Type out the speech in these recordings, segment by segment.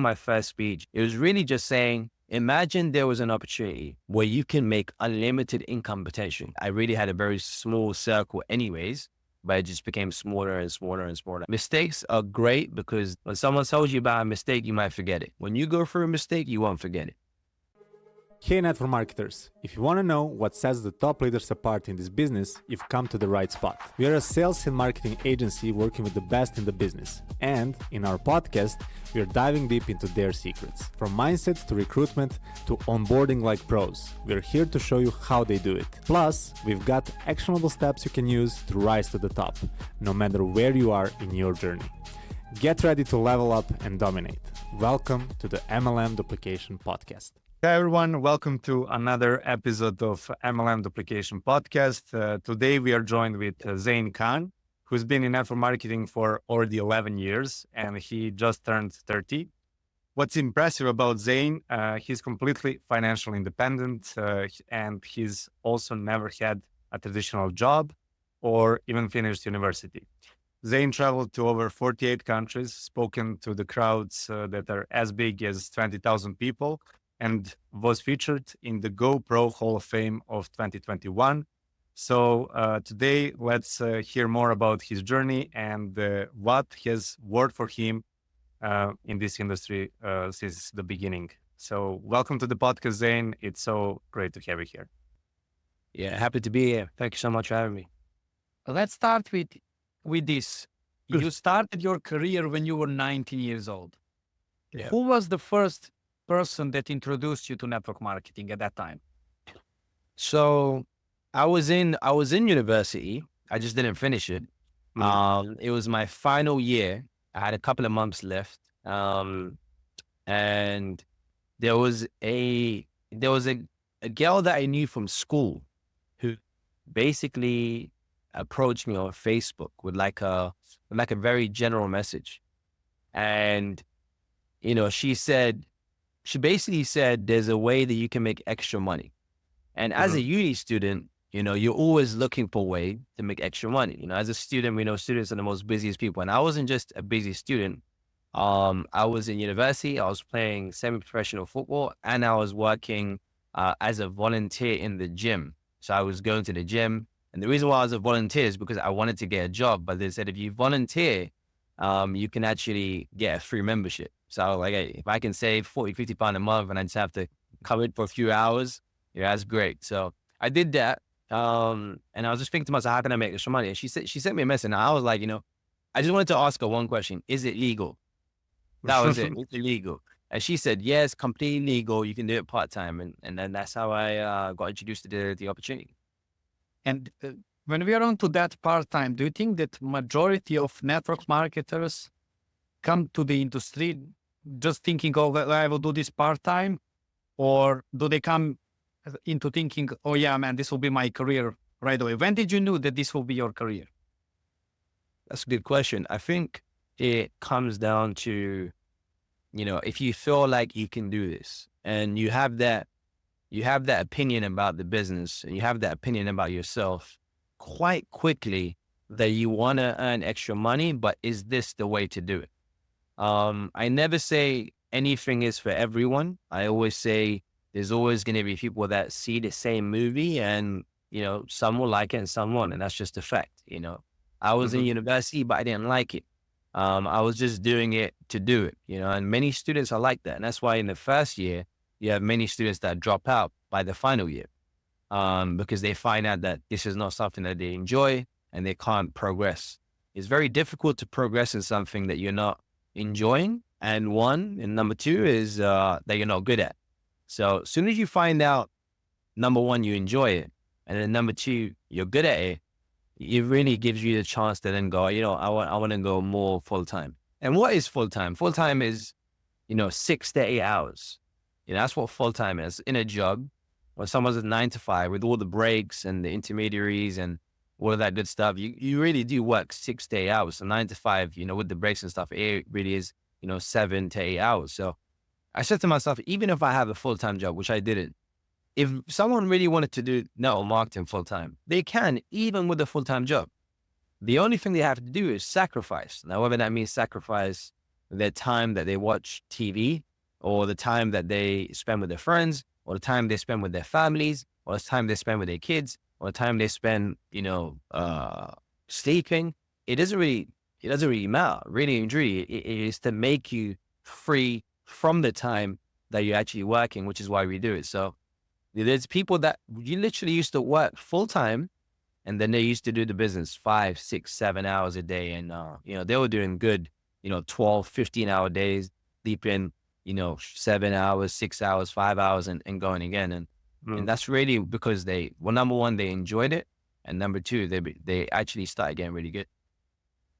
My first speech, it was really just saying, imagine there was an opportunity where you can make unlimited income potential. I really had a very small circle anyways, but it just became smaller and smaller and smaller. Mistakes are great because when someone tells you about a mistake, you might forget it. When you go through a mistake, you won't forget it. Hey network marketers, if you want to know what sets the top leaders apart in this business, you've come to the right spot. We are a sales and marketing agency working with the best in the business. And in our podcast, we are diving deep into their secrets. From mindset to recruitment to onboarding like pros. We're here to show you how they do it. Plus, we've got actionable steps you can use to rise to the top, no matter where you are in your journey. Get ready to level up and dominate. Welcome to the MLM Duplication Podcast. Hi everyone, welcome to another episode of MLM Duplication Podcast. Today we are joined with Zain Khan, who's been in network marketing for already 11 years and he just turned 30. What's impressive about Zain, he's completely financially independent and he's also never had a traditional job or even finished university. Zain traveled to over 48 countries, spoken to the crowds that are as big as 20,000 people, and was featured in the GoPro Hall of Fame of 2021. So today, let's hear more about his journey and what has worked for him in this industry since the beginning. So welcome to the podcast, Zain. It's so great to have you here. Yeah, happy to be here. Thank you so much for having me. Let's start with this. You started your career when you were 19 years old. Yeah. Who was the first person that introduced you to network marketing at that time? So I was in university. I just didn't finish it. It was my final year. I had a couple of months left. And there was a girl that I knew from school who basically approached me on Facebook with like a very general message. And, you know, she basically said, there's a way that you can make extra money. And as a uni student, you know, you're always looking for a way to make extra money. You know, as a student, we know students are the most busiest people. And I wasn't just a busy student. I was in university, I was playing semi-professional football, and I was working as a volunteer in the gym. So I was going to the gym. And the reason why I was a volunteer is because I wanted to get a job. But they said, if you volunteer, you can actually get a free membership. So I was like, hey, if I can save 40, 50 pounds a month and I just have to come in for a few hours, yeah, that's great. So I did that. And I was just thinking to myself, how can I make extra money? And she sent me a message and I was like, you know, I just wanted to ask her one question. Is it legal? That was it. It's illegal. And she said, yes, completely legal. You can do it part-time. And then that's how I got introduced to the opportunity. And when we are on to that part-time, do you think that majority of network marketers come to the industry just thinking, oh, I will do this part-time? Or do they come into thinking, oh yeah, man, this will be my career right away? When did you know that this will be your career? That's a good question. I think it comes down to, you know, if you feel like you can do this and you have that opinion about the business and you have that opinion about yourself quite quickly that you want to earn extra money, but is this the way to do it? I never say anything is for everyone. I always say there's always going to be people that see the same movie and, you know, some will like it and some won't. And that's just a fact. You know, I was in university, but I didn't like it. I was just doing it to do it, you know, and many students are like that. And that's why in the first year, you have many students that drop out by the final year because they find out that this is not something that they enjoy and they can't progress. It's very difficult to progress in something that you're not enjoying. And number two is that you're not good at. So as soon as you find out, number one, you enjoy it. And then number two, you're good at it. It really gives you the chance to then go, you know, I want to go more full time. And what is full time? Full time is, you know, 6 to 8 hours. You know, that's what full time is in a job. When someone's at 9 to 5 with all the breaks and the intermediaries and all of that good stuff, you really do work 6 to 8 hours. So 9 to 5, you know, with the breaks and stuff, it really is, you know, 7 to 8 hours. So I said to myself, even if I have a full-time job, which I didn't, if someone really wanted to do network marketing full-time, they can, even with a full-time job. The only thing they have to do is sacrifice. Now, whether that means sacrifice their time that they watch TV, or the time that they spend with their friends, or the time they spend with their families, or the time they spend with their kids, or the time they spend, sleeping. It doesn't really matter. Really and truly, it is to make you free from the time that you're actually working, which is why we do it. So there's people that you literally used to work full time, and then they used to do the business 5, 6, 7 hours a day. And, they were doing good, 12, 15-hour days, sleeping, 7 hours, 6 hours, 5 hours, and going again. And that's really because number one, they enjoyed it. And number two, they actually started getting really good.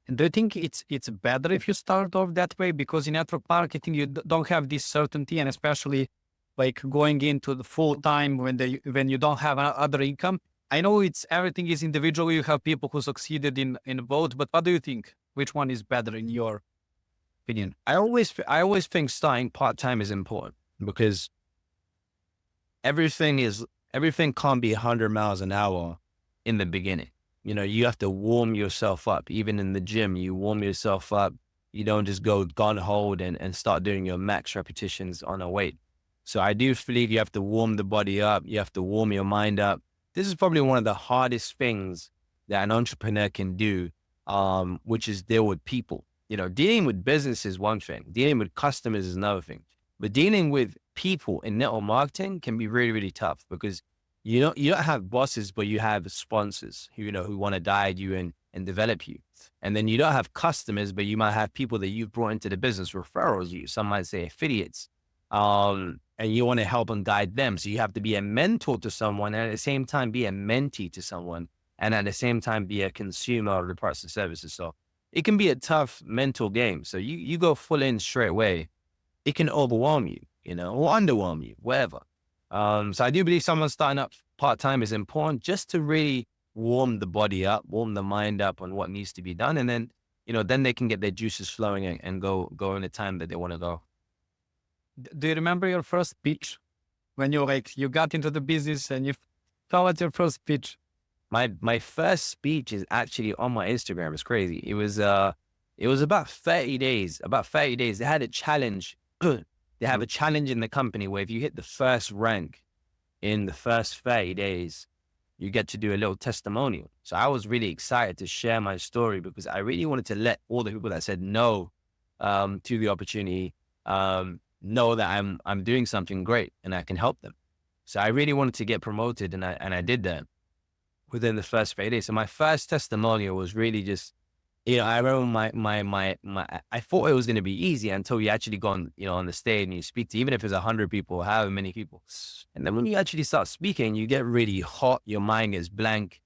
And do you think it's better if you start off that way? Because in network marketing, you don't have this certainty, and especially like going into the full time when you don't have other income. I know everything is individual. You have people who succeeded in both, but what do you think? Which one is better in your opinion? I always think starting part-time is important, because everything can't be 100 miles an hour in the beginning. You have to warm yourself up. Even in the gym, you warm yourself up. You don't just go gun hold and start doing your max repetitions on a weight. So I do believe you have to warm the body up. You have to warm your mind up. This is probably one of the hardest things that an entrepreneur can do, which is deal with people. Dealing with business is one thing. Dealing with customers is another thing. But dealing with people in network marketing can be really, really tough, because you don't have bosses, but you have sponsors who want to guide you and develop you. And then you don't have customers, but you might have people that you've brought into the business, referrals. Some might say affiliates. And you want to help and guide them. So you have to be a mentor to someone, and at the same time be a mentee to someone, and at the same time be a consumer of the products and services. So it can be a tough mental game. So you go full in straight away, it can overwhelm you, or underwhelm you, whatever. So I do believe someone starting up part-time is important, just to really warm the body up, warm the mind up on what needs to be done. And then, then they can get their juices flowing and go in the time that they want to go. Do you remember your first pitch when you got into the business and you thought your first pitch? My first speech is actually on my Instagram. It's crazy. It was about 30 days. They had a challenge. They have a challenge in the company where if you hit the first rank in the first 30 days, you get to do a little testimonial. So I was really excited to share my story, because I really wanted to let all the people that said no to the opportunity know that I'm doing something great and I can help them. So I really wanted to get promoted, and I did that within the first 30 days. So my first testimonial was really just, I remember I thought it was going to be easy until you actually go on the stage and you speak to, even if it's 100 people, however many people. And then when you actually start speaking, you get really hot. Your mind is blank,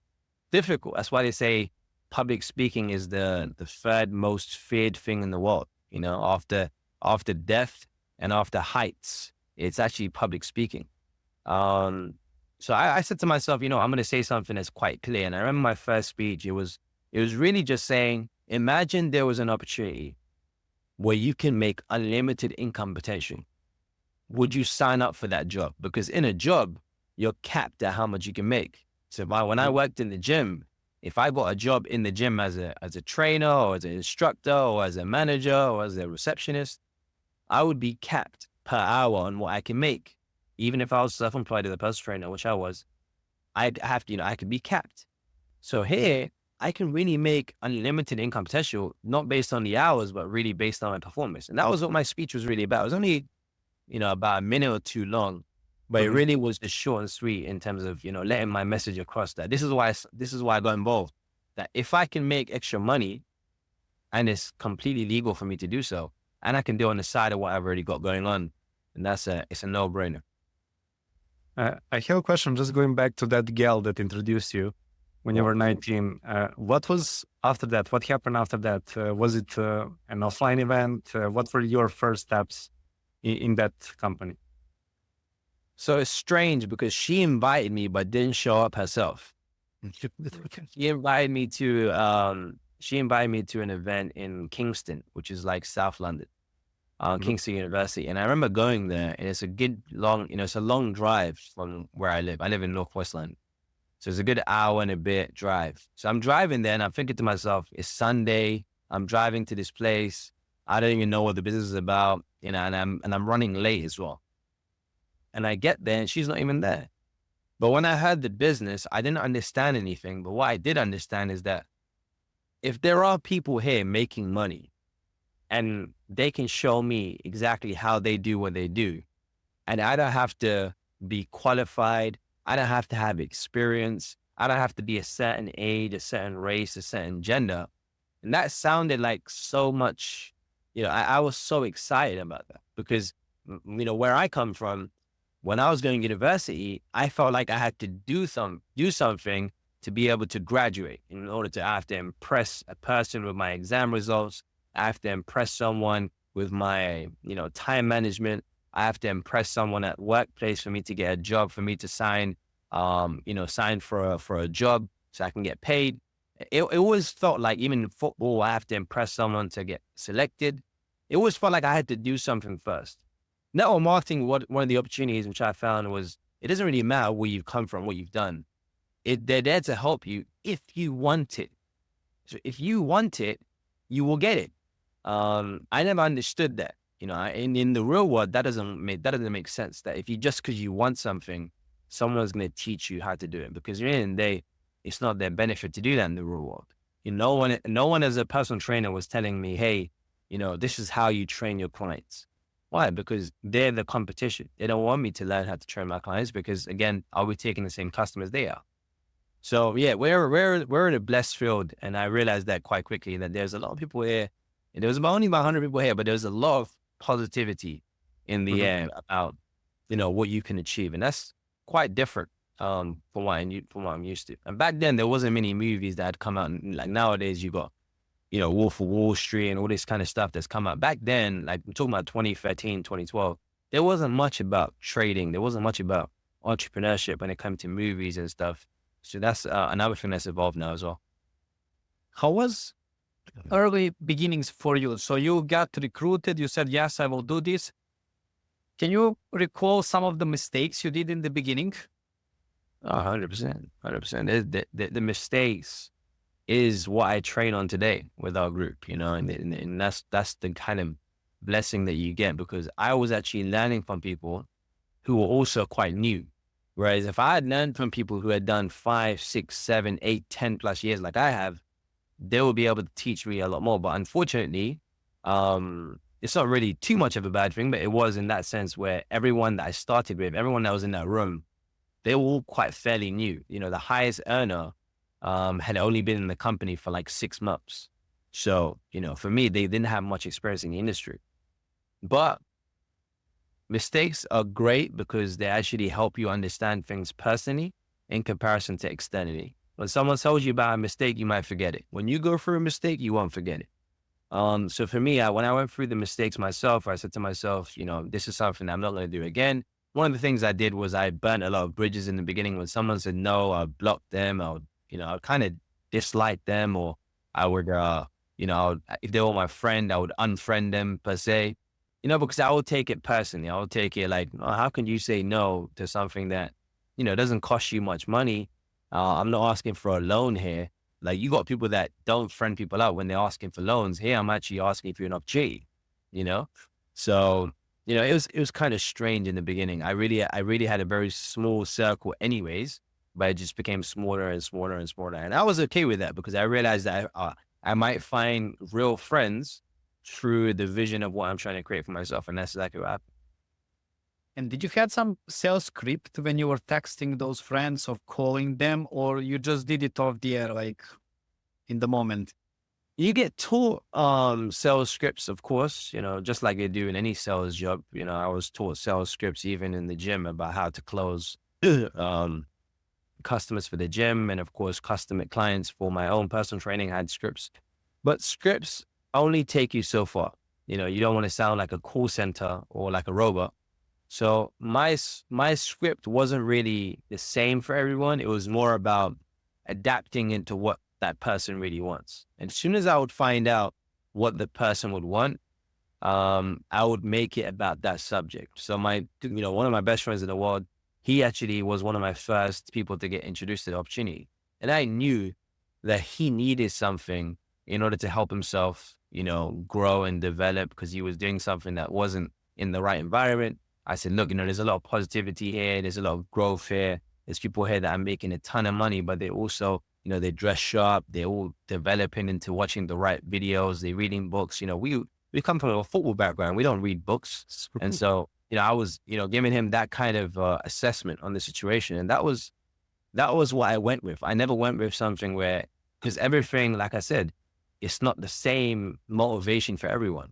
difficult. That's why they say public speaking is the third most feared thing in the world. After death and after heights, it's actually public speaking. So I said to myself, I'm going to say something that's quite clear. And I remember my first speech, it was really just saying, imagine there was an opportunity where you can make unlimited income potential. Would you sign up for that job? Because in a job, you're capped at how much you can make. So when I worked in the gym, if I got a job in the gym as a trainer, or as an instructor, or as a manager, or as a receptionist, I would be capped per hour on what I can make. Even if I was self-employed as a personal trainer, which I was, I'd have to, I could be capped. So here, I can really make unlimited income potential, not based on the hours, but really based on my performance. And that was what my speech was really about. It was only, about a minute or two long, but it really was just short and sweet in terms of, letting my message across that. This is why I got involved. That if I can make extra money, and it's completely legal for me to do so, and I can do on the side of what I've already got going on, and it's a no-brainer. I have a question, just going back to that gal that introduced you when you were 19. What was after that? What happened after that? Was it an offline event? What were your first steps in that company? So it's strange because she invited me, but didn't show up herself. She invited me to an event in Kingston, which is like South London. Kingston University. And I remember going there, and it's a good long, it's a long drive from where I live. I live in Northwest London. So it's a good hour and a bit drive. So I'm driving there and I'm thinking to myself, it's Sunday. I'm driving to this place. I don't even know what the business is about, and I'm running late as well. And I get there and she's not even there. But when I heard the business, I didn't understand anything. But what I did understand is that if there are people here making money and they can show me exactly how they do what they do, and I don't have to be qualified, I don't have to have experience, I don't have to be a certain age, a certain race, a certain gender. And that sounded like so much, I was so excited about that because, where I come from, when I was going to university, I felt like I had to do something to be able to graduate. In order to, I have to impress a person with my exam results. I have to impress someone with my, time management. I have to impress someone at workplace for me to get a job, for me to sign, sign for a job so I can get paid. It always felt like, even in football, I have to impress someone to get selected. It always felt like I had to do something first. Network marketing, one of the opportunities which I found was, it doesn't really matter where you've come from, what you've done. They're there to help you if you want it. So if you want it, you will get it. I never understood that. In the real world, that doesn't make sense. That if because you want something, someone's going to teach you how to do it. Because at the end of the day, it's not their benefit to do that in the real world. No one as a personal trainer was telling me, hey, this is how you train your clients. Why? Because they're the competition. They don't want me to learn how to train my clients because, again, I'll be taking the same customers they are. So yeah, we're in a blessed field, and I realized that quite quickly that there's a lot of people here. And there was only about 100 people here, but there's a lot of positivity in the air about what you can achieve, and that's quite different from what I'm used to. And back then, there wasn't many movies that had come out. Like nowadays, you got Wolf of Wall Street and all this kind of stuff that's come out. Back then, like I'm talking about 2013, 2012, there wasn't much about trading. There wasn't much about entrepreneurship when it came to movies and stuff. So that's another thing that's evolved now as well. How was early beginnings for you? So you got recruited, you said, yes, I will do this. Can you recall some of the mistakes you did in the beginning? 100%. The mistakes is what I train on today with our group, and that's the kind of blessing that you get, because I was actually learning from people who were also quite new. Whereas if I had learned from people who had done 5, 6, 7, 8, 10 plus years like I have, they will be able to teach me a lot more. But unfortunately, it's not really too much of a bad thing, but it was in that sense where everyone that I started with, everyone that was in that room, they were all quite fairly new. The highest earner had only been in the company for like 6 months. So, for me, they didn't have much experience in the industry. But mistakes are great because they actually help you understand things personally in comparison to externally. When someone tells you about a mistake, you might forget it. When you go through a mistake, you won't forget it. So for me, when I went through the mistakes myself, I said to myself, this is something I'm not going to do again. One of the things I did was I burnt a lot of bridges in the beginning. When someone said no, I blocked them. I'd kind of dislike them, or I would, if they were my friend, I would unfriend them per se, because I would take it personally. I would take it like, oh, how can you say no to something that, doesn't cost you much money? I'm not asking for a loan here. Like, you got people that don't friend people out when they're asking for loans. Here, I'm actually asking for an opportunity, So, it was kind of strange in the beginning. I really had a very small circle anyways, but it just became smaller and smaller and smaller. And I was okay with that because I realized that I might find real friends through the vision of what I'm trying to create for myself. And that's exactly what happened. And did you had some sales script when you were texting those friends or calling them, or you just did it off the air, like in the moment? You get taught sales scripts, of course, just like you do in any sales job. I was taught sales scripts even in the gym about how to close customers for the gym, and of course, customer clients for my own personal training had scripts. But scripts only take you so far. You don't want to sound like a call center or like a robot. So my script wasn't really the same for everyone. It was more about adapting into what that person really wants. And as soon as I would find out what the person would want, I would make it about that subject. So one of my best friends in the world, he actually was one of my first people to get introduced to the opportunity. And I knew that he needed something in order to help himself, grow and develop because he was doing something that wasn't in the right environment. I said, look, there's a lot of positivity here. There's a lot of growth here. There's people here that are making a ton of money, but they also, they dress sharp. They're all developing into watching the right videos. They're reading books. We come from a football background. We don't read books. And so, I was, giving him that kind of assessment on the situation. And that was what I went with. I never went with something because everything, like I said, it's not the same motivation for everyone.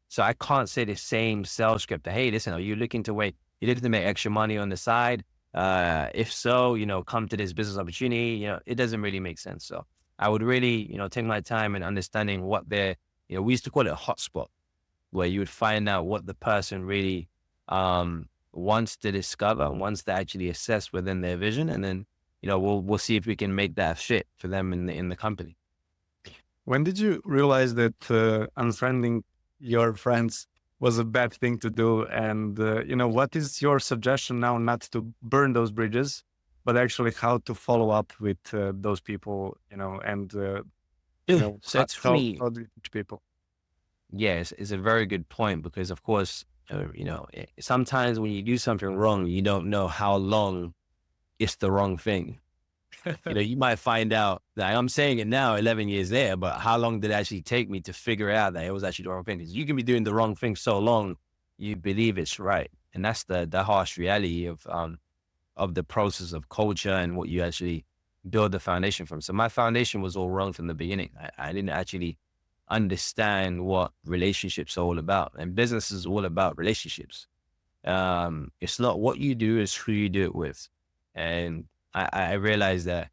So I can't say the same sales script that, hey, listen, are you looking to make extra money on the side? If so, come to this business opportunity, it doesn't really make sense. So I would really, take my time in understanding what we used to call it a hotspot, where you would find out what the person really wants to discover, wants to actually assess within their vision. And then, we'll see if we can make that fit for them in the company. When did you realize that unfriending your friends was a bad thing to do? And, what is your suggestion now, not to burn those bridges, but actually how to follow up with those people, and, so it's funny. How do you teach people? Yes, it's a very good point because, of course, sometimes when you do something wrong, you don't know how long it's the wrong thing. You might find out that I'm saying it now, 11 years there, but how long did it actually take me to figure out that it was actually the wrong thing? Because you can be doing the wrong thing so long, you believe it's right. And that's the harsh reality of the process of culture and what you actually build the foundation from. So my foundation was all wrong from the beginning. I didn't actually understand what relationships are all about. And business is all about relationships. It's not what you do, it's who you do it with. And I realized that,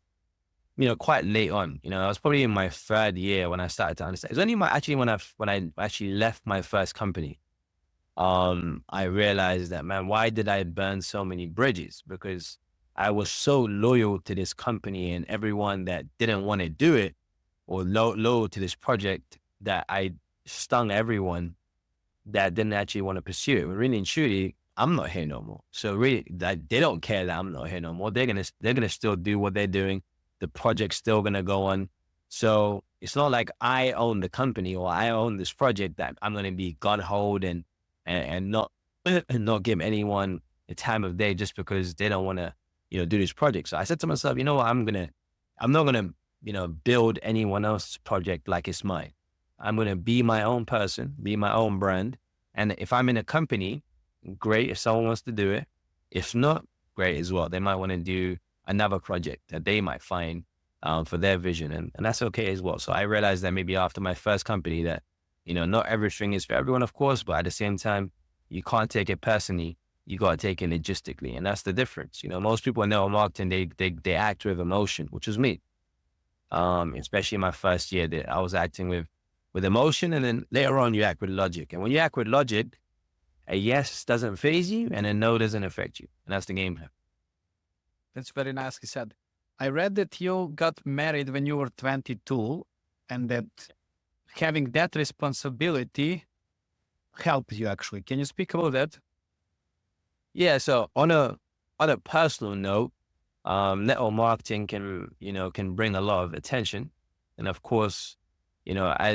quite late on, I was probably in my third year when I started to understand. It was only when I actually left my first company, I realized that, man, why did I burn so many bridges? Because I was so loyal to this company and everyone that didn't want to do it, or loyal to this project, that I stung everyone that didn't actually want to pursue it. When really and truly, I'm not here no more. So really, they don't care that I'm not here no more. They're gonna still do what they're doing. The project's still gonna go on. So it's not like I own the company or I own this project that I'm gonna be gun-hold and not give anyone the time of day just because they don't want to do this project. So I said to myself, what, I'm not gonna build anyone else's project like it's mine. I'm gonna be my own person, be my own brand. And if I'm in a company, great if someone wants to do it. If not, great as well. They might want to do another project that they might find for their vision, and that's okay as well. So I realized that maybe after my first company that, not everything is for everyone, of course, but at the same time, you can't take it personally. You got to take it logistically. And that's the difference. Most people in network marketing, they act with emotion, which was me. Especially in my first year, that I was acting with emotion, and then later on you act with logic. And when you act with logic, a yes doesn't faze you and a no doesn't affect you. And that's the game. That's very nicely said. I read that you got married when you were 22 and that having that responsibility helped you actually. Can you speak about that? Yeah. So on a personal note, network marketing can bring a lot of attention. And of course, and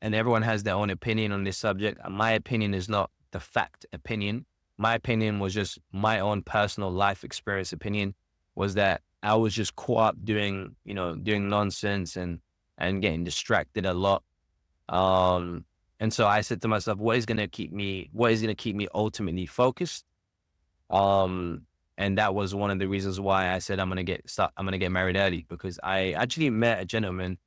everyone has their own opinion on this subject. My opinion is not the fact opinion. My opinion was just my own personal life experience opinion, was that I was just caught up doing nonsense and getting distracted a lot. And so I said to myself, what is going to keep me ultimately focused? And that was one of the reasons why I said I'm going to get married early, because I actually met a gentleman,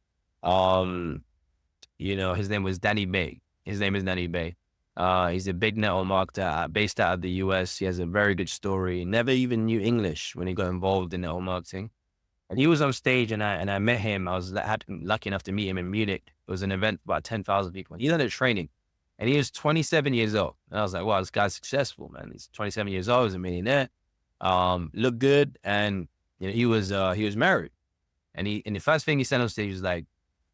his name was Danny Bay. His name is Danny Bay. He's a big network marketer based out of the US. He has a very good story. Never even knew English when he got involved in network marketing. And he was on stage and I met him. I was lucky enough to meet him in Munich. It was an event about 10,000 people. He's under training and he was 27 years old. And I was like, wow, this guy's successful, man. He's 27 years old. He's a millionaire. Looked good. And he was married. And the first thing he said on stage was like,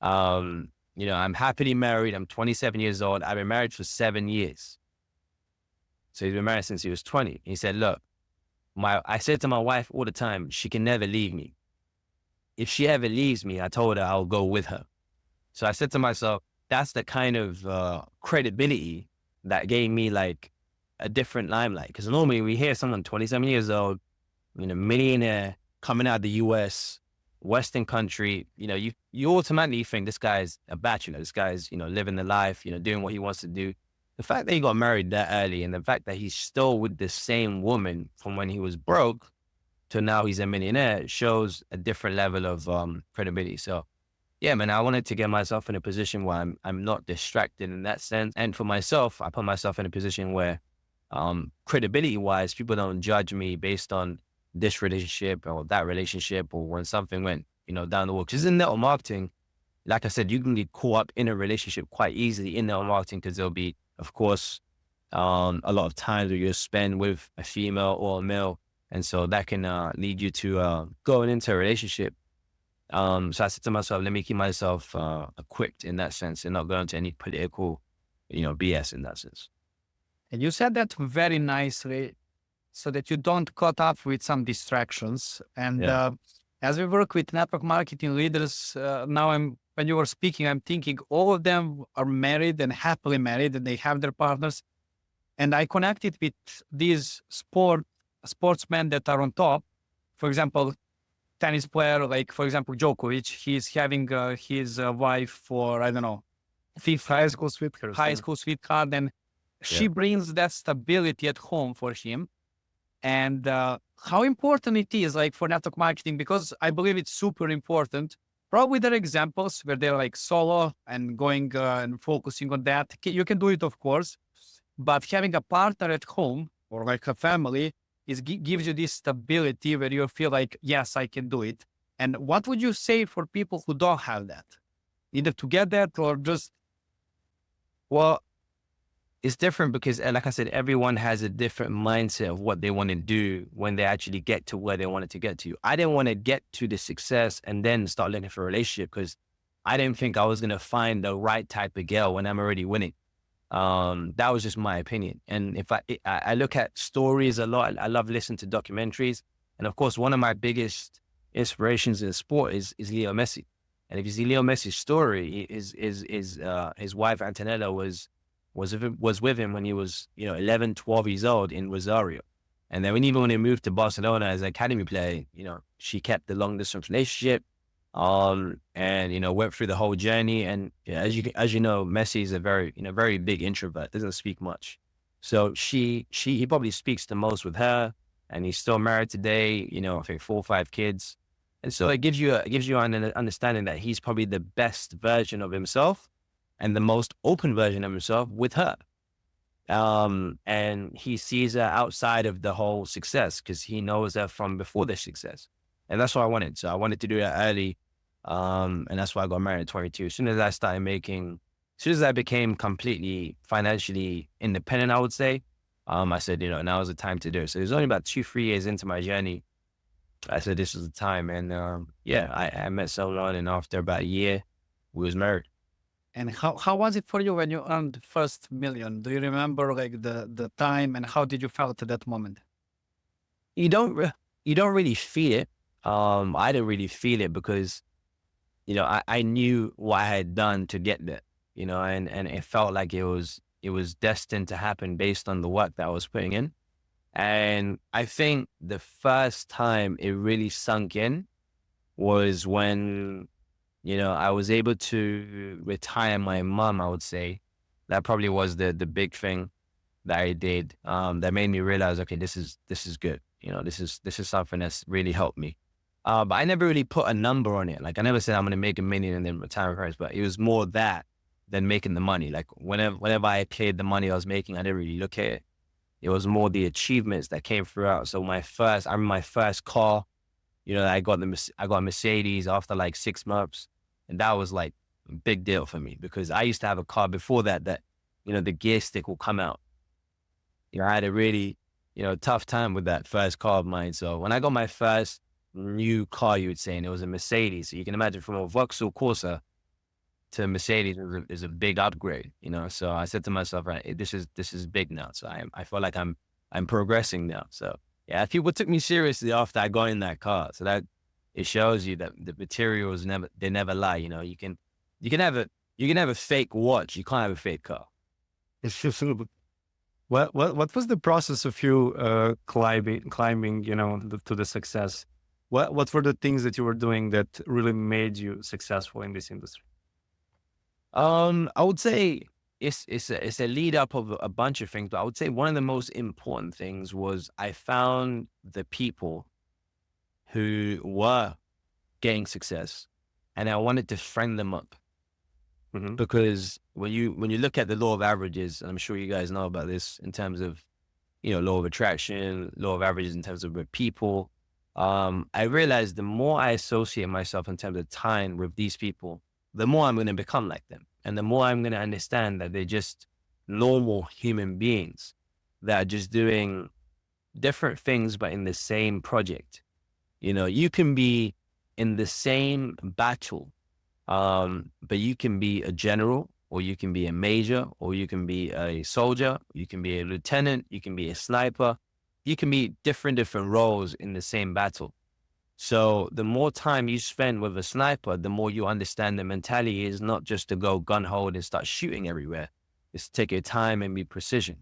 I'm happily married. I'm 27 years old. I've been married for 7 years. So he's been married since he was 20. He said, look, I said to my wife all the time, she can never leave me. If she ever leaves me, I told her I'll go with her. So I said to myself, that's the kind of credibility that gave me like a different limelight. Because normally we hear someone 27 years old, millionaire coming out of the US, Western country, you automatically think this guy's a bachelor. This guy's, living the life, doing what he wants to do. The fact that he got married that early and the fact that he's still with the same woman from when he was broke to now he's a millionaire shows a different level of credibility. So yeah, man, I wanted to get myself in a position where I'm not distracted in that sense. And for myself, I put myself in a position where credibility wise, people don't judge me based on this relationship or that relationship or when something went, down the wall. Because in network marketing, like I said, you can get caught up in a relationship quite easily in network marketing because there'll be, of course, a lot of times where you spend with a female or a male. And so that can lead you to going into a relationship. So I said to myself, let me keep myself equipped in that sense and not go into any political, BS in that sense. And you said that very nicely so that you don't caught up with some distractions. And as we work with network marketing leaders, when you were speaking, I'm thinking all of them are married and happily married and they have their partners. And I connected with these sportsmen that are on top. For example, tennis player, like for example, Djokovic, he's having his wife for, I don't know, fifth high school sweetheart. And she brings that stability at home for him. And how important it is like for network marketing, because I believe it's super important. Probably there are examples where they're like solo and going and focusing on that. You can do it, of course, but having a partner at home or like a family gives you this stability where you feel like, yes, I can do it. And what would you say for people who don't have that? Either to get that or just... Well, it's different because, like I said, everyone has a different mindset of what they want to do when they actually get to where they wanted to get to. I didn't want to get to the success and then start looking for a relationship because I didn't think I was going to find the right type of girl when I'm already winning. That was just my opinion. And if I look at stories a lot, I love listening to documentaries. And of course, one of my biggest inspirations in sport is Leo Messi. And if you see Leo Messi's story, his wife Antonella was with him when he was 11, 12 years old in Rosario. And then even when he moved to Barcelona as an academy player, she kept the long distance relationship. And went through the whole journey. And as you know, Messi is a very big introvert, doesn't speak much. So he probably speaks the most with her, and he's still married today. I think 4 or 5 kids, and so it gives you an understanding that he's probably the best version of himself and the most open version of himself with her. And he sees her outside of the whole success because he knows her from before the success. And that's what I wanted. So I wanted to do that early. And that's why I got married at 22. As soon as I became completely financially independent, I would say, I said, now is the time to do it. So it was only about 2-3 years into my journey. I said, this is the time. And I met someone, and after about a year, we was married. And how was it for you when you earned the first million? Do you remember like the time, and how did you feel at that moment? You don't really feel it. I didn't really feel it because, I knew what I had done to get there, and it felt like it was destined to happen based on the work that I was putting in. And I think the first time it really sunk in was when, I was able to retire my mom, I would say. That probably was the big thing that I did, that made me realize, okay, this is good. This is something that's really helped me. But I never really put a number on it. Like I never said I'm going to make $1 million and then retire my parents, but it was more that than making the money. Like whenever I cleared the money I was making, I didn't really look at it. It was more the achievements that came throughout. So I remember my first car, I got a Mercedes after like 6 months. And that was like a big deal for me because I used to have a car before that, the gear stick will come out. I had a really, tough time with that first car of mine. So when I got my first new car, you would say, and it was a Mercedes. So you can imagine from a Vauxhall Corsa to a Mercedes is a big upgrade, So I said to myself, right, this is big now. So I feel like I'm progressing now. So yeah, people took me seriously after I got in that car. So that it shows you that the materials never lie. You can You can have a fake watch. You can't have a fake car. What was the process of you climbing, to the success? What were the things that you were doing that really made you successful in this industry? I would say it's a lead up of a bunch of things, but I would say one of the most important things was I found the people who were getting success, and I wanted to friend them up. Mm-hmm. Because when you look at the law of averages, and I'm sure you guys know about this in terms of, law of attraction, law of averages in terms of with people, I realized the more I associate myself in terms of time with these people, the more I'm going to become like them. And the more I'm going to understand that they're just normal human beings that are just doing different things, but in the same project. You can be in the same battle, but you can be a general, or you can be a major, or you can be a soldier, you can be a lieutenant, you can be a sniper, you can be different roles in the same battle. So the more time you spend with a sniper, the more you understand the mentality is not just to go gun hold and start shooting everywhere. It's to take your time and be precision.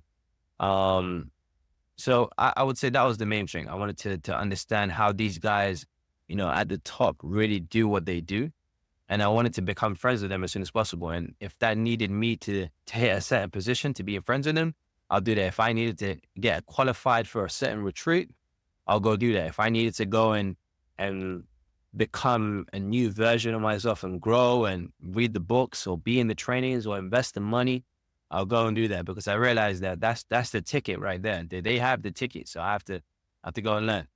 So I would say that was the main thing. I wanted to understand how these guys, at the top really do what they do. And I wanted to become friends with them as soon as possible. And if that needed me to hit a certain position to be friends with them, I'll do that. If I needed to get qualified for a certain retreat, I'll go do that. If I needed to go and become a new version of myself and grow and read the books or be in the trainings or invest the money, I'll go and do that, because I realized that that's the ticket right there. They have the ticket. So I have to go and learn.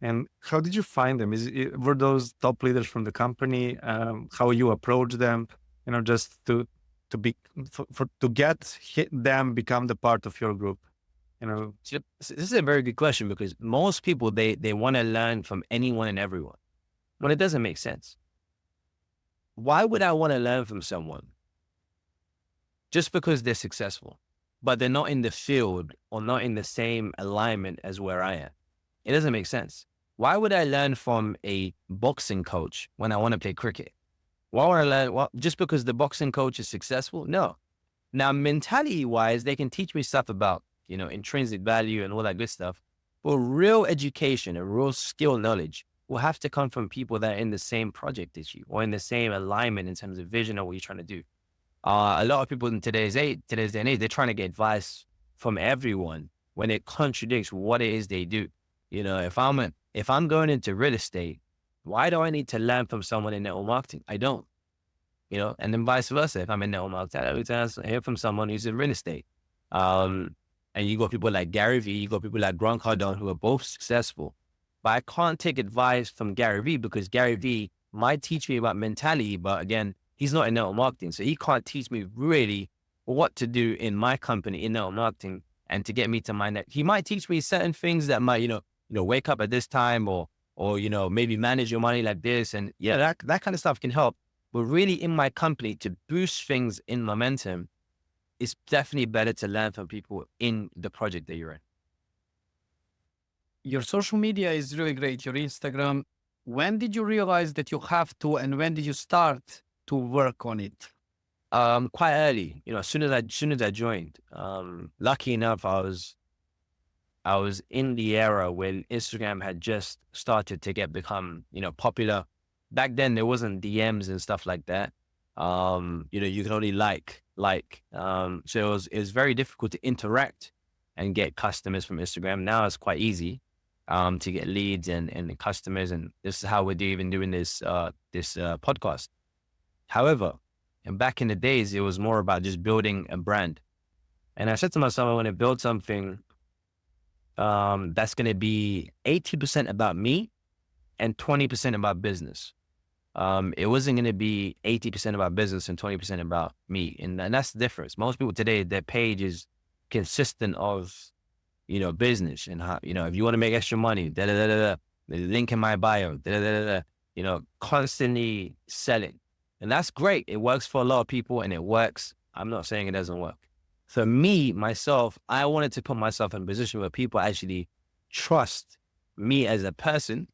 And how did you find them? Were those top leaders from the company? How you approach them? Just to get them become the part of your group. So this is a very good question, because most people they want to learn from anyone and everyone, but it doesn't make sense. Why would I want to learn from someone just because they're successful, but they're not in the field or not in the same alignment as where I am? It doesn't make sense. Why would I learn from a boxing coach when I want to play cricket? Why would I learn just because the boxing coach is successful? No. Now, mentality wise, they can teach me stuff about, intrinsic value and all that good stuff. But real education and real skill knowledge will have to come from people that are in the same project as you, or in the same alignment in terms of vision of what you're trying to do. A lot of people in today's day and age, they're trying to get advice from everyone when it contradicts what it is they do. If I'm going into real estate, why do I need to learn from someone in network marketing? I don't, and then vice versa. If I'm in network marketing, I hear from someone who's in real estate. And you got people like Gary Vee, you got people like Grant Cardone, who are both successful. But I can't take advice from Gary Vee, because Gary Vee might teach me about mentality, but again, he's not in network marketing. So he can't teach me really what to do in my company in network marketing and to get me to my net. He might teach me certain things that might, wake up at this time, or maybe manage your money like this. And yeah, that kind of stuff can help. But really in my company, to boost things in momentum, it's definitely better to learn from people in the project that you're in. Your social media is really great, your Instagram. When did you realize that you have to, and when did you start to work on it? Quite early, as soon as I joined. Lucky enough, I was in the era when Instagram had just started to become popular. Back then there wasn't DMs and stuff like that. You can only like. So it was very difficult to interact and get customers from Instagram. Now it's quite easy to get leads and customers, and this is how we're even doing this podcast. However, and back in the days, it was more about just building a brand. And I said to myself, I want to build something that's going to be 80% about me and 20% about business. It wasn't going to be 80% about business and 20% about me. And that's the difference. Most people today, their page is consistent of, business and how, if you want to make extra money, the link in my bio, constantly selling. And that's great. It works for a lot of people and it works. I'm not saying it doesn't work. For me, myself, I wanted to put myself in a position where people actually trust me as a person.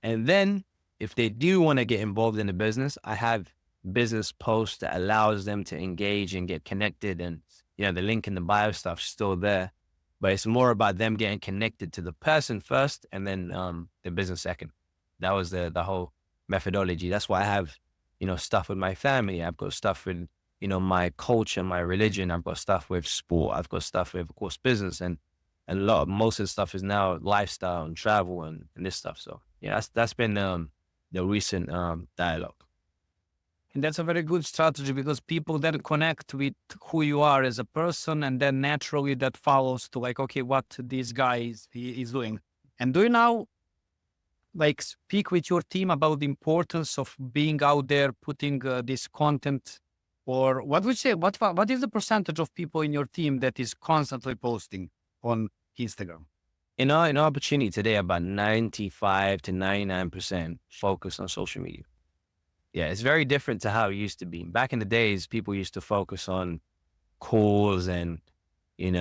And then if they do want to get involved in the business, I have business post that allows them to engage and get connected. And, the link in the bio stuff's still there, but it's more about them getting connected to the person first and then the business second. That was the whole methodology. That's why I have, stuff with my family. I've got stuff with, my culture, my religion. I've got stuff with sport. I've got stuff with, of course, business. And most of the stuff is now lifestyle and travel and this stuff. So yeah, that's been the recent dialogue. And that's a very good strategy because people then connect with who you are as a person, and then naturally that follows to like, okay, what this guy is doing. And do you now like speak with your team about the importance of being out there, putting this content, or what would you say? What is the percentage of people in your team that is constantly posting on Instagram? In our opportunity today, about 95 to 99% focus on social media. Yeah, it's very different to how it used to be. Back in the days, people used to focus on calls and, it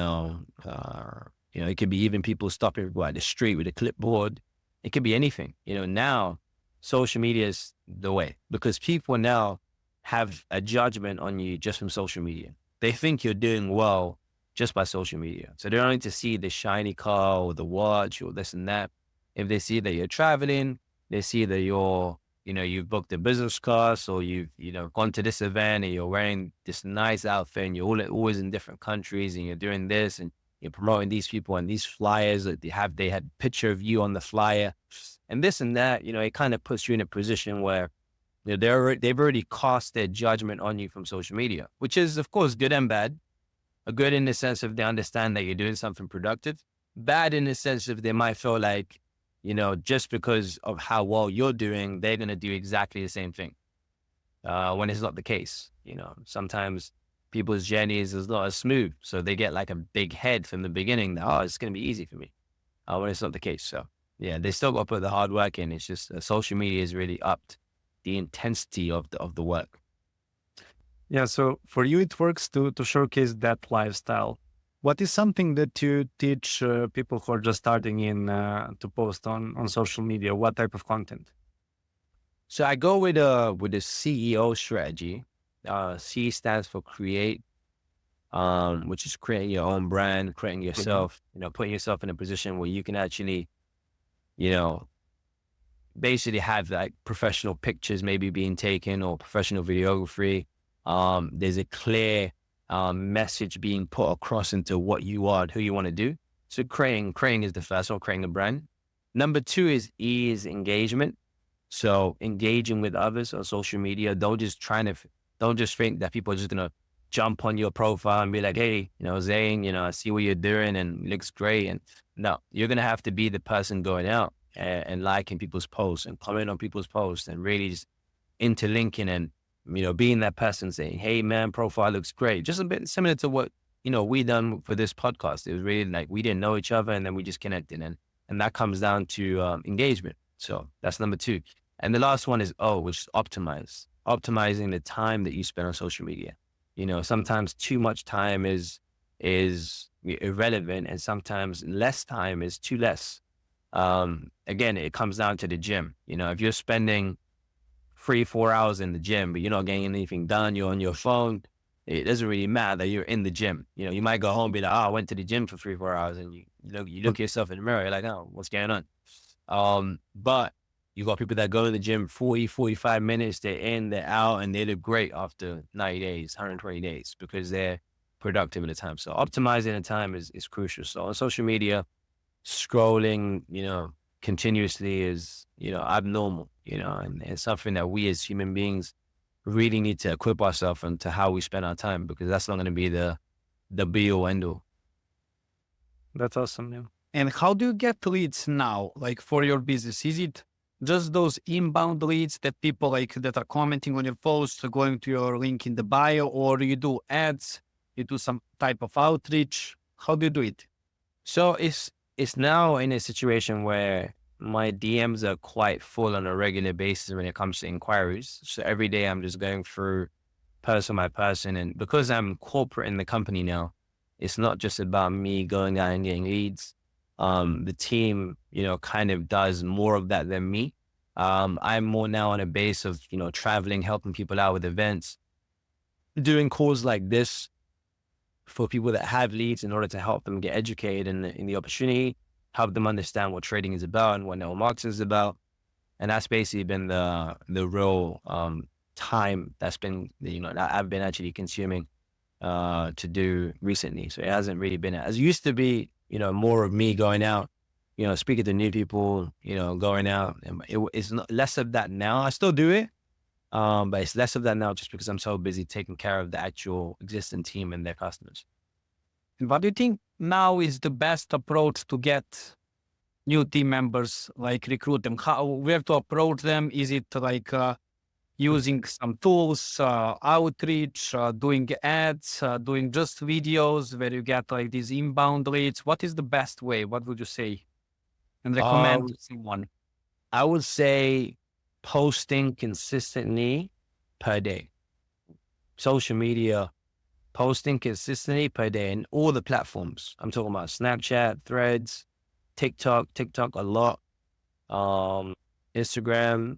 could be even people stopping people at the street with a clipboard. It could be anything. Now social media is the way because people now have a judgment on you just from social media. They think you're doing well just by social media. So they don't need to see the shiny car or the watch or this and that. If they see that you're traveling, they see that you've booked a business class or you've, gone to this event and you're wearing this nice outfit and you're always in different countries and you're doing this and you're promoting these people and these flyers that they had a picture of you on the flyer and this and that, it kind of puts you in a position where they've already cast their judgment on you from social media, which is of course good and bad. Good in the sense of they understand that you're doing something productive. Bad in the sense of they might feel like, just because of how well you're doing, they're going to do exactly the same thing. When it's not the case, sometimes people's journeys is not as smooth. So they get like a big head from the beginning that, it's going to be easy for me. When it's not the case. So yeah, they still got to put the hard work in. It's just social media has really upped the intensity of the work. Yeah. So for you, it works to showcase that lifestyle. What is something that you teach people who are just starting in to post on social media? What type of content? So I go with the CEO strategy. C stands for create, which is creating your own brand, creating yourself, putting yourself in a position where you can actually, basically have like professional pictures maybe being taken or professional videography. There's a clear message being put across into what you are and who you want to do. So creating is the first one, creating a brand. Number two is engagement. So engaging with others on social media. Don't just think that people are just going to jump on your profile and be like, hey, Zain, I see what you're doing and it looks great. And no, you're going to have to be the person going out and liking people's posts and commenting on people's posts and really just interlinking and, being that person saying, hey man, profile looks great. Just a bit similar to what, we done for this podcast. It was really like, we didn't know each other and then we just connected and that comes down to engagement. So that's number two. And the last one is which is optimizing the time that you spend on social media. Sometimes too much time is irrelevant and sometimes less time is too less. Again, it comes down to the gym. If you're spending 3-4 hours in the gym, but you're not getting anything done, you're on your phone, it doesn't really matter that you're in the gym. You might go home and be like, I went to the gym for 3-4 hours and you look at yourself in the mirror, you're like, oh, what's going on? But you got people that go to the gym 40-45 minutes, they're in, they're out, and they look great after 90 days, 120 days because they're productive at the time. So optimizing the time is crucial. So on social media, scrolling, continuously is, abnormal, and it's something that we as human beings really need to equip ourselves into how we spend our time because that's not going to be the be all end all. That's awesome. Yeah. And how do you get leads now, like for your business? Is it just those inbound leads that people like that are commenting on your posts, going to your link in the bio, or you do ads, you do some type of outreach? How do you do it? So it's now in a situation where my DMs are quite full on a regular basis when it comes to inquiries. So every day I'm just going through person by person. And because I'm corporate in the company now, it's not just about me going out and getting leads. The team, kind of does more of that than me. I'm more now on a base of, traveling, helping people out with events, doing calls like this for people that have leads in order to help them get educated in the opportunity, help them understand what trading is about and what network marketing is about. And that's basically been the real time that's been, that I've been actually consuming to do recently. So it hasn't really been as it used to be, more of me going out, speaking to new people, going out. And it's not, less of that now. I still do it, but it's less of that now just because I'm so busy taking care of the actual existing team and their customers. And what do you think now is the best approach to get new team members, like recruit them? Where to approach them? Is it like using some tools, outreach, doing ads, doing just videos where you get like these inbound leads? What is the best way? What would you say and recommend to someone? I would say posting consistently per day. Social media, posting consistently per day in all the platforms. I'm talking about Snapchat, Threads, TikTok a lot, Instagram,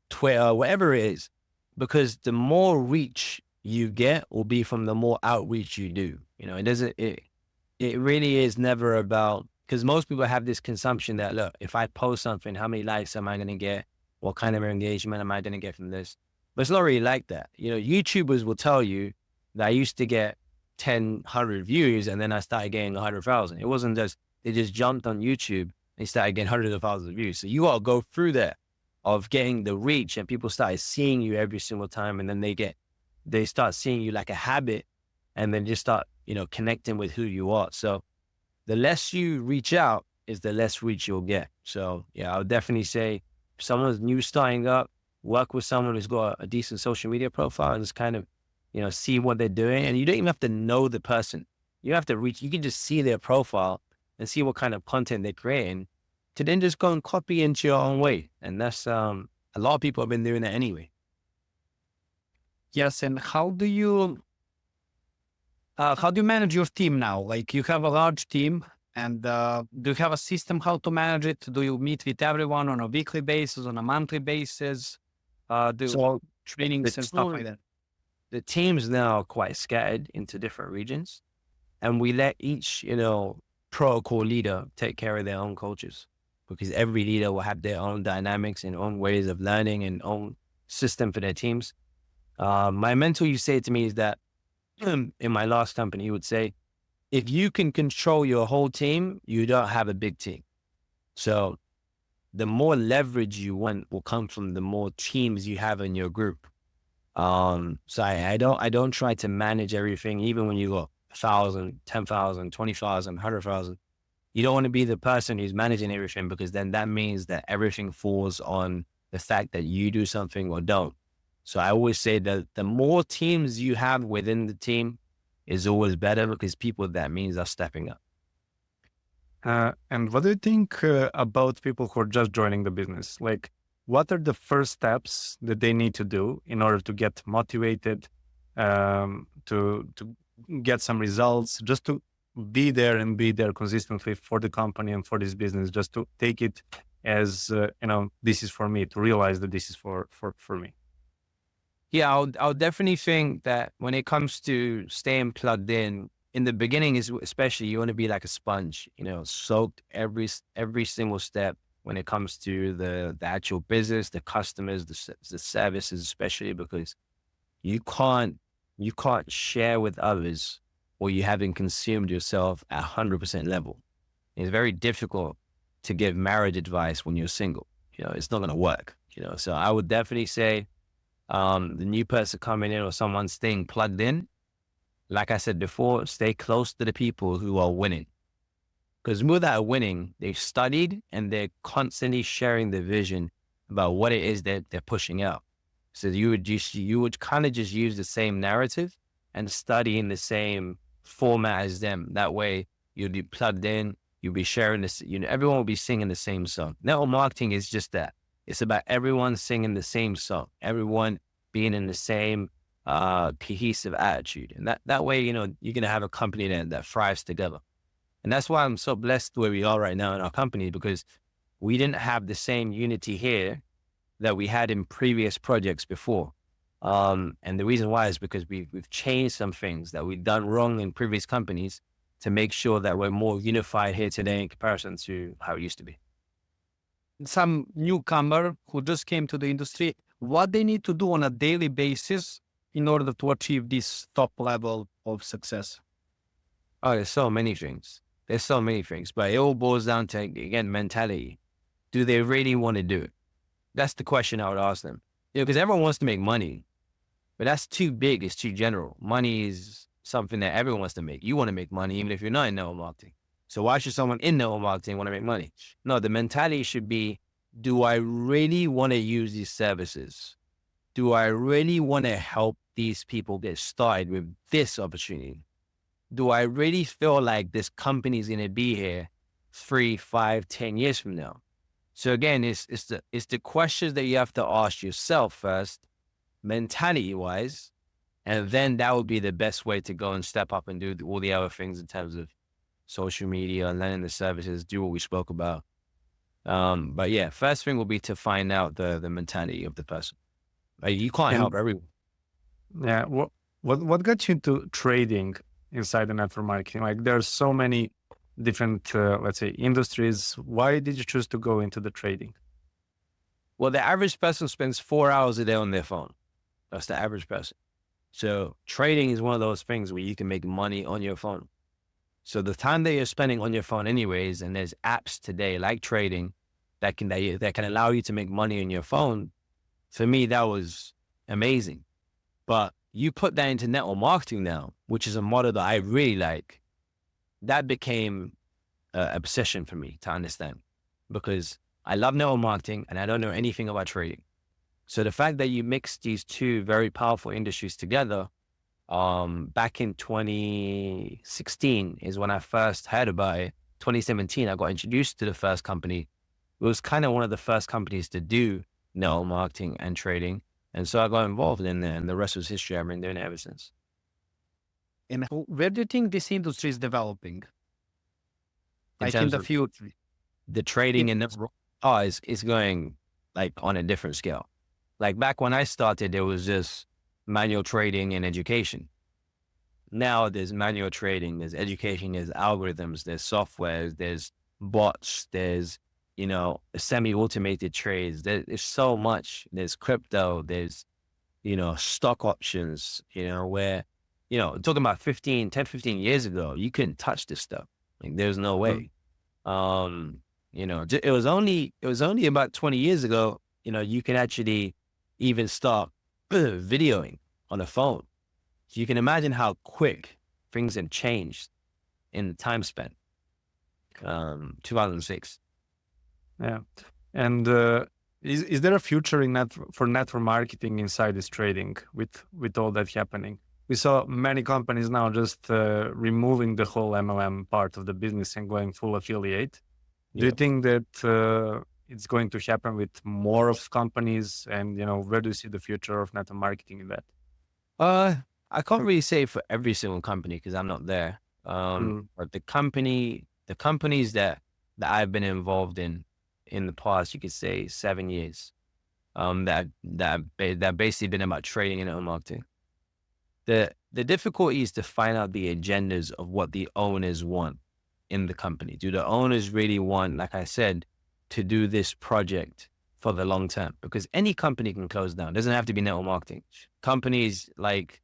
Twitter, whatever it is, because the more reach you get will be from the more outreach you do. It really is never about, because most people have this consumption that, look, if I post something, how many likes am I going to get? What kind of engagement am I going to get from this? But it's not really like that. YouTubers will tell you that I used to get 10, 100 views and then I started getting 100,000. It wasn't just, they just jumped on YouTube and started getting hundreds of thousands of views. So you got to go through that of getting the reach, and people started seeing you every single time. And then they start seeing you like a habit, and then just start, connecting with who you are. So the less you reach out is the less reach you'll get. So yeah, I would definitely say if someone's new starting up, work with someone who's got a decent social media profile and just kind of, see what they're doing. And you don't even have to know the person. You have to reach, you can just see their profile and see what kind of content they're creating to then just go and copy into your own way. And that's, a lot of people have been doing that anyway. Yes. And how do you manage your team now? Like, you have a large team, and do you have a system how to manage it? Do you meet with everyone on a weekly basis, on a monthly basis? So Trainings and stuff like that? The teams now are quite scattered into different regions, and we let each, protocol leader take care of their own coaches, because every leader will have their own dynamics and own ways of learning and own system for their teams. My mentor used to say to me is that in my last company, he would say, if you can control your whole team, you don't have a big team. So the more leverage you want will come from the more teams you have in your group. So I don't try to manage everything, even when you got 1,000, 10,000, 20,000, 100,000. You don't want to be the person who's managing everything, because then that means that everything falls on the fact that you do something or don't. So I always say that the more teams you have within the team is always better, because people, that means, are stepping up. And what do you think about people who are just joining the business? Like, what are the first steps that they need to do in order to get motivated, to get some results, just to be there consistently for the company and for this business, just to take it as, this is for me, to realize that this is for me? Yeah, I'll definitely think that when it comes to staying plugged in the beginning, especially, you want to be like a sponge, soaked every single step when it comes to the actual business, the customers, the services, especially because you can't share with others or you haven't consumed yourself at 100% level. It's very difficult to give marriage advice when you're single. It's not going to work. So I would definitely say the new person coming in or someone staying plugged in, like I said before, stay close to the people who are winning. Because with that winning, they've studied and they're constantly sharing the vision about what it is that they're pushing out. So you would kind of just use the same narrative and study in the same format as them. That way you'll be plugged in, you'll be sharing this, everyone will be singing the same song. Network marketing is just that. It's about everyone singing the same song, everyone being in the same cohesive attitude. And that way, you're going to have a company that thrives together. And that's why I'm so blessed where we are right now in our company, because we didn't have the same unity here that we had in previous projects before. And the reason why is because we've changed some things that we've done wrong in previous companies to make sure that we're more unified here today in comparison to how it used to be. Some newcomer who just came to the industry, what they need to do on a daily basis in order to achieve this top level of success? Oh, there's so many things. But it all boils down to, again, mentality. Do they really want to do it? That's the question I would ask them. Because everyone wants to make money, but that's too big. It's too general. Money is something that everyone wants to make. You want to make money even if you're not in network marketing. So why should someone in network marketing want to make money? No, the mentality should be, do I really want to use these services? Do I really want to help these people get started with this opportunity? Do I really feel like this company is going to be here 3, 5, 10 years from now? So again, it's the questions that you have to ask yourself first, mentality wise, and then that would be the best way to go and step up and do all the other things in terms of social media, learning the services, do what we spoke about. But yeah, first thing will be to find out the mentality of the person. Like, you can't help everyone. Yeah. What got you into trading inside the network marketing? Like, there's so many different, let's say, industries. Why did you choose to go into the trading? Well, the average person spends 4 hours a day on their phone. That's the average person. So trading is one of those things where you can make money on your phone. So the time that you're spending on your phone anyways, and there's apps today like trading that can allow you to make money on your phone. For me, that was amazing. But you put that into network marketing now, which is a model that I really like. That became an obsession for me to understand, because I love network marketing and I don't know anything about trading. So the fact that you mix these two very powerful industries together, back in 2016 is when I first heard about it. 2017, I got introduced to the first company. It was kind of one of the first companies to do network marketing and trading. And so I got involved in there, and the rest was history. I've been doing it ever since. And where do you think this industry is developing? Like in terms the of future? the trading it's going like on a different scale. Like back when I started, there was just manual trading and education. Now there's manual trading, there's education, there's algorithms, there's software, there's bots, there's, semi-automated trades. There's so much. There's crypto, there's, stock options, where, talking about 10, 15 years ago, you couldn't touch this stuff. Like, there's no way. It was only about 20 years ago, you can actually even start videoing on a phone. So you can imagine how quick things have changed in the time span. 2006. Yeah. And is there a future for network marketing inside this trading with all that happening? We saw many companies now just removing the whole MLM part of the business and going full affiliate. Do you think that it's going to happen with more of companies? And, where do you see the future of network marketing in that? I can't really say for every single company because I'm not there. But the companies that I've been involved in the past, you could say 7 years, that basically been about trading and network marketing. The difficulty is to find out the agendas of what the owners want in the company. Do the owners really want, like I said, to do this project for the long term? Because any company can close down. It doesn't have to be network marketing. Companies like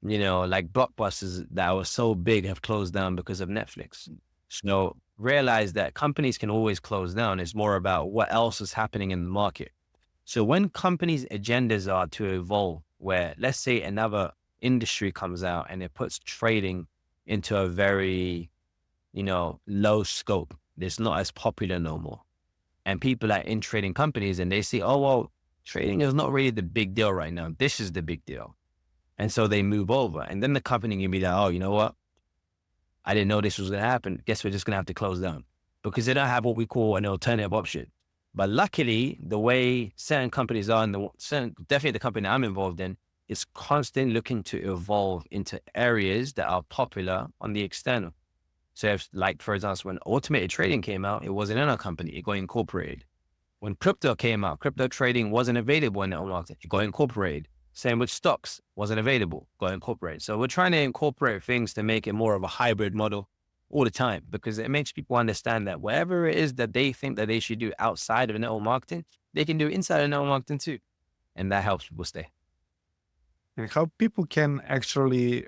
blockbusters that were so big have closed down because of Netflix. So realize that companies can always close down. It's more about what else is happening in the market. So when companies' agendas are to evolve, where let's say another industry comes out and it puts trading into a very, low scope, it's not as popular no more. And people are in trading companies and they say, oh, well, trading is not really the big deal right now. This is the big deal. And so they move over. And then the company can be like, oh, you know what? I didn't know this was going to happen. Guess we're just going to have to close down, because they don't have what we call an alternative option. But luckily, the way certain companies are, definitely the company I'm involved in, is constantly looking to evolve into areas that are popular on the external. So if, like, for example, when automated trading came out, it wasn't in our company, it got incorporated. When crypto came out, crypto trading wasn't available in the market, it got incorporated. Same with stocks, wasn't available, got incorporated. So we're trying to incorporate things to make it more of a hybrid model all the time, because it makes people understand that whatever it is that they think that they should do outside of network marketing, they can do inside of network marketing too. And that helps people stay. And how people can actually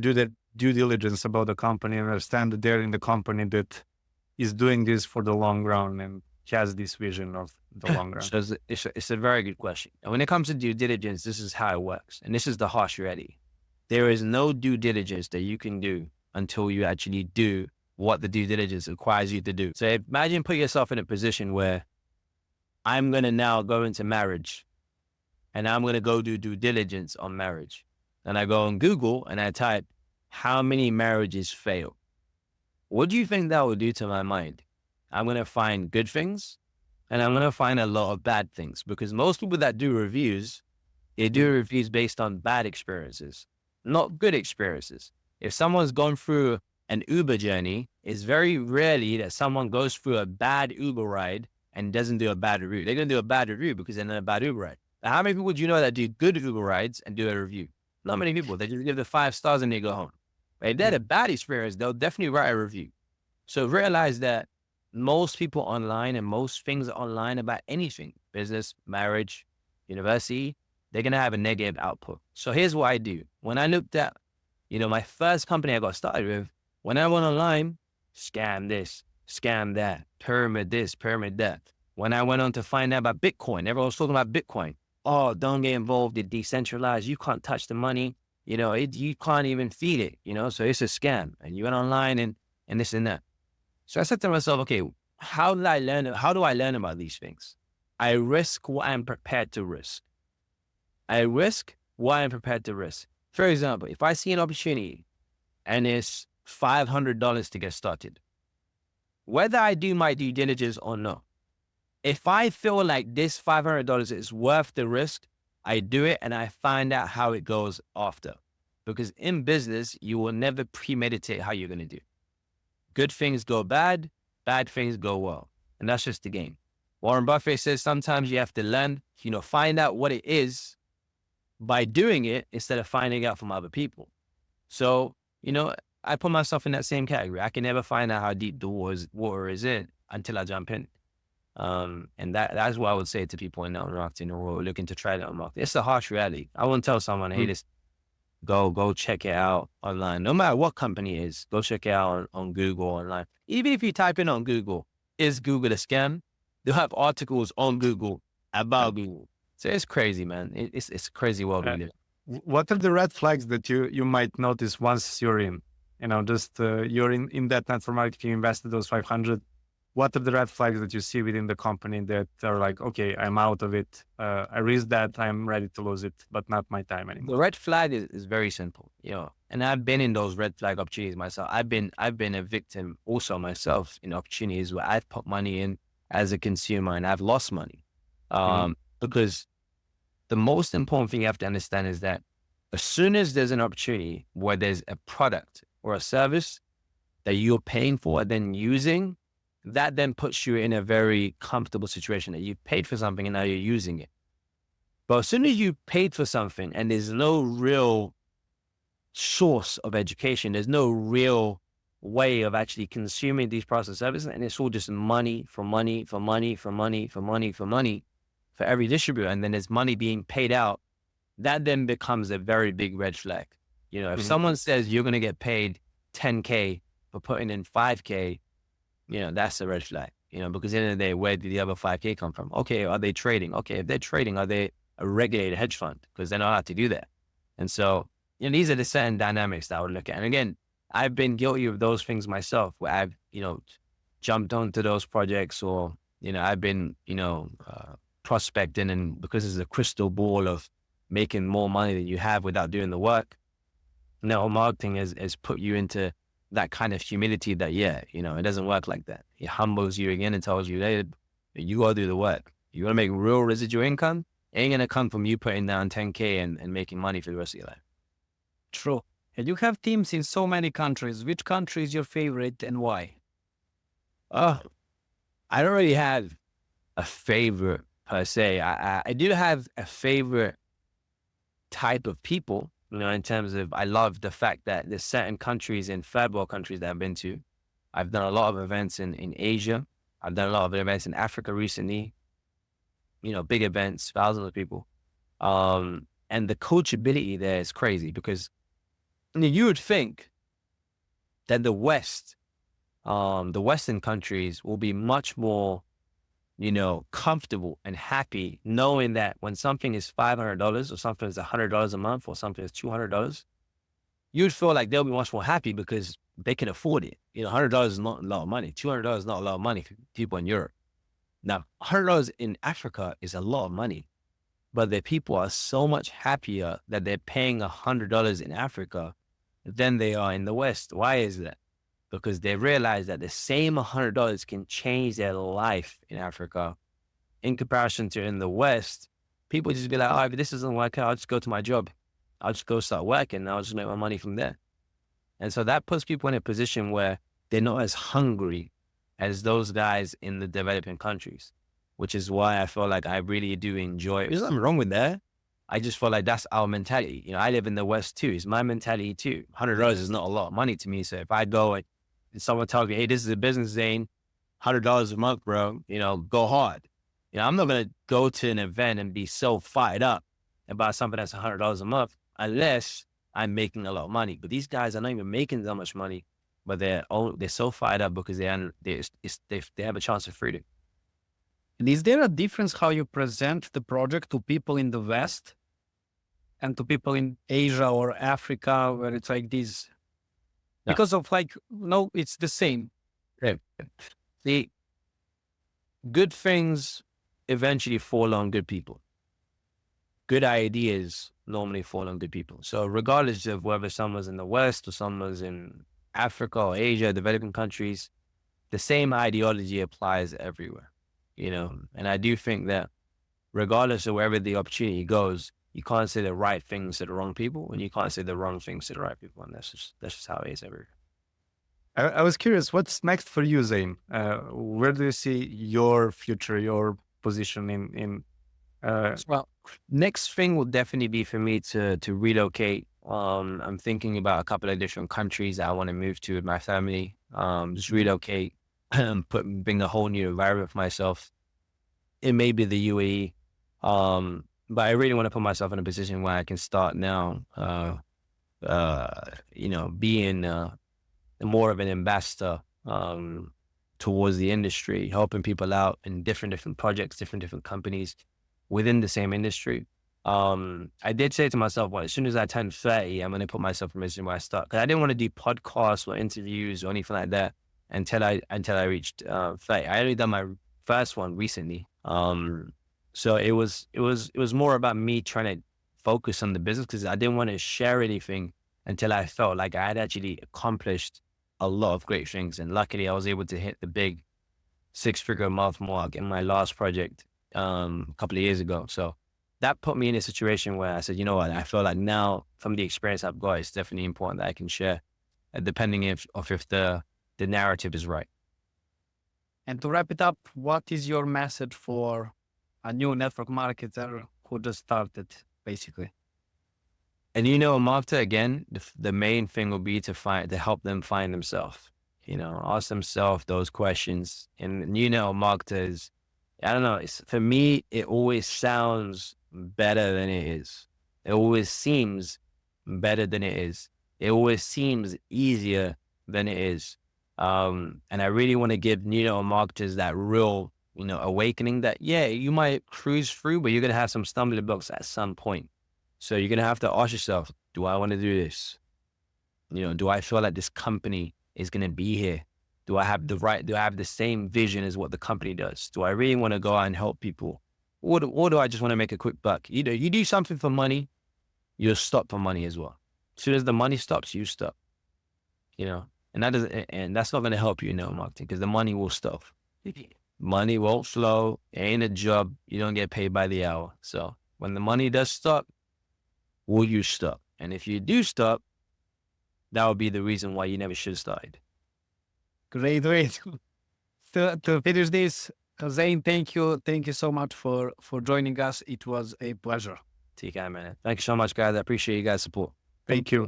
do that due diligence about the company and understand that they're in the company that is doing this for the long run and has this vision of the long run. So it's a very good question. And when it comes to due diligence, this is how it works. And this is the harsh reality. There is no due diligence that you can do until you actually do what the due diligence requires you to do. So imagine put yourself in a position where I'm going to now go into marriage and I'm going to go do due diligence on marriage. And I go on Google and I type, how many marriages fail? What do you think that will do to my mind? I'm going to find good things and I'm going to find a lot of bad things, because most people that do reviews, they do reviews based on bad experiences, not good experiences. If someone's gone through an Uber journey, it's very rarely that someone goes through a bad Uber ride and doesn't do a bad review. They're going to do a bad review because they're not a bad Uber ride. Now, how many people do you know that do good Uber rides and do a review? Not many people. They just give the 5 stars and they go home. If they had a bad experience, they'll definitely write a review. So realize that most people online and most things online about anything, business, marriage, university, they're going to have a negative output. So here's what I do. When I looked at, my first company I got started with, when I went online, scam this, scam that, pyramid this, pyramid that. When I went on to find out about Bitcoin, everyone was talking about Bitcoin. Oh, don't get involved. It's decentralized. You can't touch the money. You can't even feed it, so it's a scam. And you went online and this and that. So I said to myself, okay, how do I learn about these things? I risk what I'm prepared to risk. I risk what I'm prepared to risk. For example, if I see an opportunity and it's $500 to get started, whether I do my due diligence or not, if I feel like this $500 is worth the risk, I do it and I find out how it goes after. Because in business, you will never premeditate how you're going to do. Good things go bad, bad things go well. And that's just the game. Warren Buffett says sometimes you have to learn, find out what it is by doing it instead of finding out from other people. So, I put myself in that same category. I can never find out how deep the water is in until I jump in. And that's what I would say to people in network marketing or looking to try network marketing. It's a harsh reality. I wouldn't tell someone, hey, this, go check it out online. No matter what company it is, go check it out on Google online. Even if you type in on Google, is Google a scam? They'll have articles on Google about Google. So it's crazy, man. It's a crazy world we live. What are the red flags that you might notice once you're in? You're in that network marketing, you invested those 500. What are the red flags that you see within the company that are like, okay, I'm out of it. I risk that. I'm ready to lose it, but not my time anymore. The red flag is very simple, and I've been in those red flag opportunities myself. I've been a victim also myself in opportunities where I've put money in as a consumer and I've lost money. Because the most important thing you have to understand is that as soon as there's an opportunity where there's a product or a service that you're paying for and then using, that then puts you in a very comfortable situation that you paid for something and now you're using it. But as soon as you paid for something and there's no real source of education, there's no real way of actually consuming these products and services, and it's all just money for money for money for money for money for money for every distributor, and then there's money being paid out, that then becomes a very big red flag. If someone says you're going to get paid $10K for putting in $5K, that's a red flag, because at the end of the day, where did the other $5K come from? Okay, are they trading? Okay, if they're trading, are they a regulated hedge fund? Because they're not allowed to do that. And so, these are the certain dynamics that I would look at. And again, I've been guilty of those things myself, where I've, jumped onto those projects, or, I've been, prospecting, and because it's a crystal ball of making more money than you have without doing the work, network marketing has put you into that kind of humility that, it doesn't work like that. It humbles you again and tells you, hey, you got to do the work. You want to make real residual income? It ain't going to come from you putting down $10K and making money for the rest of your life. True. And you have teams in so many countries. Which country is your favorite and why? Oh, I don't really have a favorite per se. I do have a favorite type of people, in terms of, I love the fact that there's certain countries in third world countries that I've been to. I've done a lot of events in Asia. I've done a lot of events in Africa recently, big events, thousands of people. And the coachability there is crazy because you would think that the Western countries will be much more, comfortable and happy knowing that when something is $500 or something is $100 a month or something is $200, you'd feel like they'll be much more happy because they can afford it. $100 is not a lot of money. $200 is not a lot of money for people in Europe. Now, $100 in Africa is a lot of money, but the people are so much happier that they're paying $100 in Africa than they are in the West. Why is that? Because they realize that the same $100 can change their life in Africa. In comparison to in the West, people just be like, oh, if this doesn't work out, I'll just go to my job. I'll just go start working and I'll just make my money from there. And so that puts people in a position where they're not as hungry as those guys in the developing countries, which is why I feel like I really do enjoy it. There's nothing wrong with that. I just feel like that's our mentality. I live in the West too. It's my mentality too. $100 is not a lot of money to me. So if I go and someone tells me, hey, this is a business, Zain, $100 a month, bro, go hard. I'm not going to go to an event and be so fired up about something that's $100 a month unless I'm making a lot of money. But these guys are not even making that much money, but they're so fired up because they have a chance of freedom. And is there a difference how you present the project to people in the West and to people in Asia or Africa, where it's like this? No. Because of no, it's the same. Right. See, good things eventually fall on good people. Good ideas normally fall on good people. So regardless of whether someone's in the West or someone's in Africa or Asia, developing countries, the same ideology applies everywhere, And I do think that regardless of wherever the opportunity goes, you can't say the right things to the wrong people and you can't say the wrong things to the right people. And that's just how it is everywhere. I was curious, what's next for you, Zain? Where do you see your future, your position in Well, next thing will definitely be for me to relocate. I'm thinking about a couple of different countries that I want to move to with my family. Just relocate, bring a whole new environment for myself. It may be the UAE. But I really want to put myself in a position where I can start now, being more of an ambassador towards the industry, helping people out in different projects, different companies within the same industry. I did say to myself, well, as soon as I turn 30, I'm going to put myself in a position where I start. Because I didn't want to do podcasts or interviews or anything like that until I reached 30. I only done my first one recently. So it was more about me trying to focus on the business because I didn't want to share anything until I felt like I had actually accomplished a lot of great things. And luckily I was able to hit the big 6-figure a month mark in my last project a couple of years ago. So that put me in a situation where I said, you know what, I feel like now from the experience I've got, it's definitely important that I can share, depending if the narrative is right. And to wrap it up, what is your message for a new network marketer who just started, basically? And a marketer, again, the main thing will be to help them find themselves. Ask themselves those questions. And marketers, I don't know. For me, it always sounds better than it is. It always seems better than it is. It always seems easier than it is. And I really want to give marketers that real awakening that, yeah, you might cruise through, but you're going to have some stumbling blocks at some point. So you're going to have to ask yourself, do I want to do this? Do I feel like this company is going to be here? Do I have the same vision as what the company does? Do I really want to go out and help people? Or do I just want to make a quick buck? You do something for money, you'll stop for money as well. As soon as the money stops, you stop. And that's not going to help you in marketing because the money will stop. Money won't flow. It ain't a job. You don't get paid by the hour. So when the money does stop, will you stop? And if you do stop, that would be the reason why you never should have started. Great way to finish this. Zain, thank you so much for joining us. It was a pleasure. Take care, man. Thank you so much, guys. I appreciate you guys' support. Thank you.